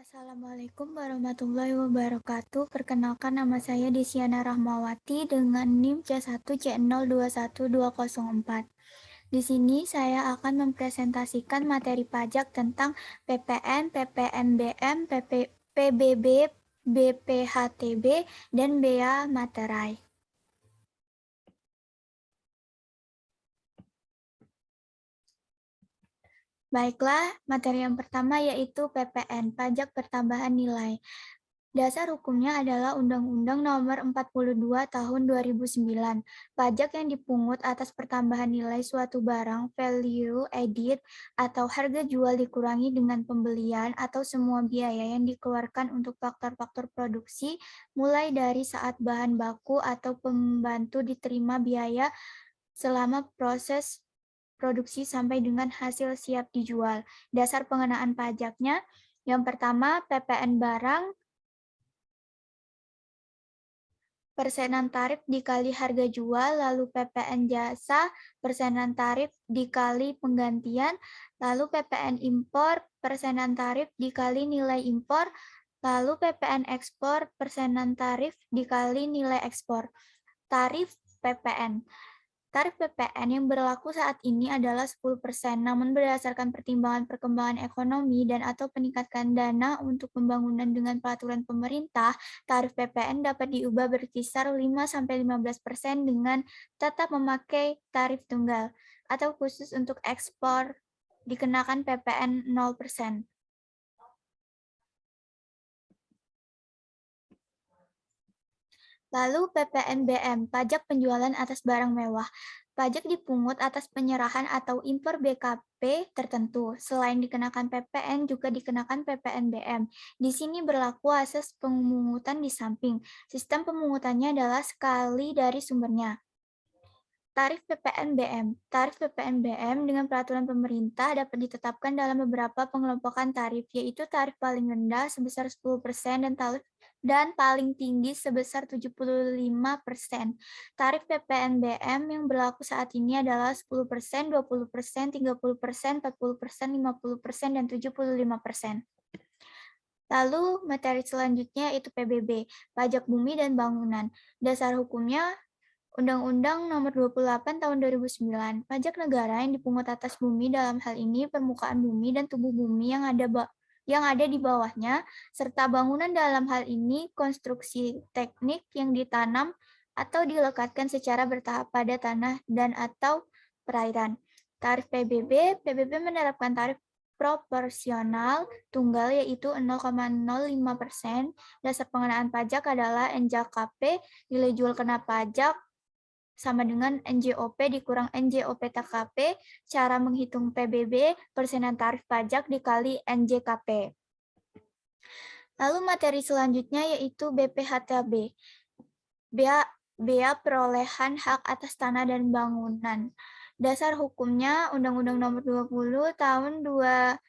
Assalamualaikum warahmatullahi wabarakatuh. Perkenalkan, nama saya Desiana Rahmawati dengan NIM C1C021204. Di sini saya akan mempresentasikan materi pajak tentang PPN, PPNBM, PBB, BPHTB, dan Bea Materai. Baiklah, materi yang pertama yaitu PPN, Pajak Pertambahan Nilai. Dasar hukumnya adalah Undang-Undang Nomor 42 Tahun 2009. Pajak yang dipungut atas pertambahan nilai suatu barang, value added, atau harga jual dikurangi dengan pembelian atau semua biaya yang dikeluarkan untuk faktor-faktor produksi, mulai dari saat bahan baku atau pembantu diterima biaya selama proses produksi sampai dengan hasil siap dijual. Dasar pengenaan pajaknya, yang pertama PPN barang, persenan tarif dikali harga jual, lalu PPN jasa, persenan tarif dikali penggantian, lalu PPN impor, persenan tarif dikali nilai impor, lalu PPN ekspor, persenan tarif dikali nilai ekspor. Tarif PPN. Tarif PPN yang berlaku saat ini adalah 10%, namun berdasarkan pertimbangan perkembangan ekonomi dan atau peningkatan dana untuk pembangunan dengan peraturan pemerintah, tarif PPN dapat diubah berkisar 5-15% dengan tetap memakai tarif tunggal, atau khusus untuk ekspor dikenakan PPN 0%. Lalu PPNBM, pajak penjualan atas barang mewah. Pajak dipungut atas penyerahan atau impor BKP tertentu. Selain dikenakan PPN, juga dikenakan PPNBM. Di sini berlaku asas pemungutan di samping. Sistem pemungutannya adalah sekali dari sumbernya. Tarif PPNBM. Tarif PPNBM dengan peraturan pemerintah dapat ditetapkan dalam beberapa pengelompokan tarif, yaitu tarif paling rendah sebesar 10% dan paling tinggi sebesar 75%. Tarif PPNBM yang berlaku saat ini adalah 10%, 20%, 30%, 40%, 50%, dan 75%. Lalu materi selanjutnya yaitu PBB, Pajak Bumi dan Bangunan. Dasar hukumnya Undang-Undang Nomor 28 Tahun 2009, pajak negara yang dipungut atas bumi, dalam hal ini permukaan bumi dan tubuh bumi yang ada di bawahnya, serta bangunan, dalam hal ini konstruksi teknik yang ditanam atau dilekatkan secara bertahap pada tanah dan atau perairan. Tarif PBB menerapkan tarif proporsional tunggal yaitu 0,05%. Dasar pengenaan pajak adalah NJKP, nilai jual kena pajak sama dengan NJOP dikurang NJOP TKP, cara menghitung PBB, persenan tarif pajak dikali NJKP. Lalu materi selanjutnya yaitu BPHTB, Bea Perolehan Hak Atas Tanah dan Bangunan. Dasar hukumnya Undang-Undang Nomor 20 Tahun 2000.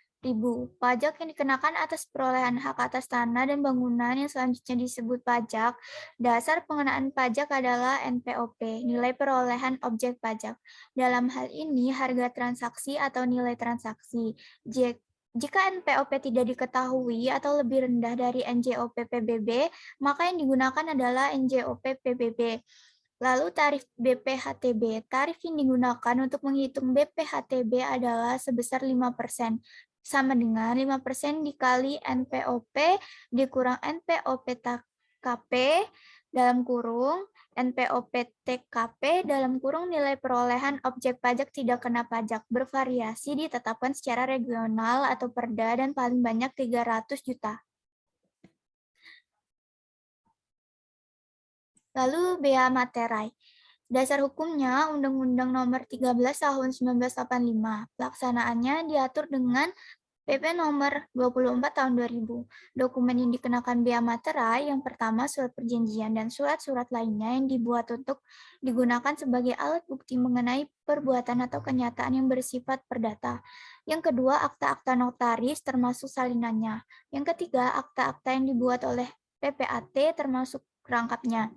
Pajak yang dikenakan atas perolehan hak atas tanah dan bangunan yang selanjutnya disebut pajak. Dasar pengenaan pajak adalah NPOP, nilai perolehan objek pajak. Dalam hal ini harga transaksi atau nilai transaksi. Jika NPOP tidak diketahui atau lebih rendah dari NJOP PBB, maka yang digunakan adalah NJOP PBB. Lalu tarif BPHTB. Tarif yang digunakan untuk menghitung BPHTB adalah sebesar 5%. Sama dengan 5% dikali NPOP dikurang NPOP TKP dalam kurung NPOP TKP dalam kurung nilai perolehan objek pajak tidak kena pajak, bervariasi, ditetapkan secara regional atau perda dan paling banyak 300 juta. Lalu Bea Materai. Dasar hukumnya Undang-Undang Nomor 13 Tahun 1985. Pelaksanaannya diatur dengan PP Nomor 24 Tahun 2000. Dokumen yang dikenakan Bea Materai yang pertama surat perjanjian dan surat-surat lainnya yang dibuat untuk digunakan sebagai alat bukti mengenai perbuatan atau kenyataan yang bersifat perdata. Yang kedua, akta-akta notaris termasuk salinannya. Yang ketiga, akta-akta yang dibuat oleh PPAT termasuk rangkapnya.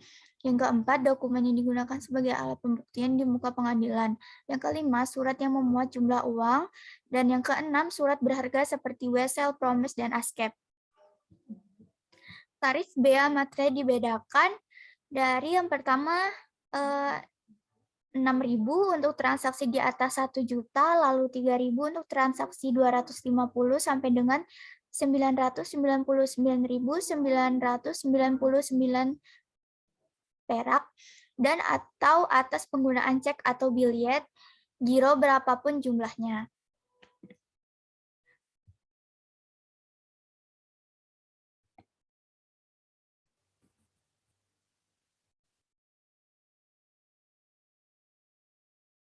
Yang keempat, dokumen yang digunakan sebagai alat pembuktian di muka pengadilan. Yang kelima, surat yang memuat jumlah uang. Dan yang keenam, surat berharga seperti wesel, promise, dan askep. tarif bea materai dibedakan dari yang pertama 6.000 untuk transaksi di atas 1 juta, lalu 3.000 untuk transaksi 250 sampai dengan 999.999 perak, dan atau atas penggunaan cek atau biliet, giro berapapun jumlahnya.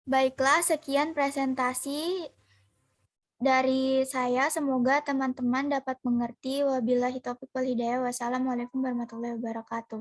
Baiklah, sekian presentasi dari saya. Semoga teman-teman dapat mengerti. Wabillahi taufiq wal hidayah. Wassalamualaikum warahmatullahi wabarakatuh.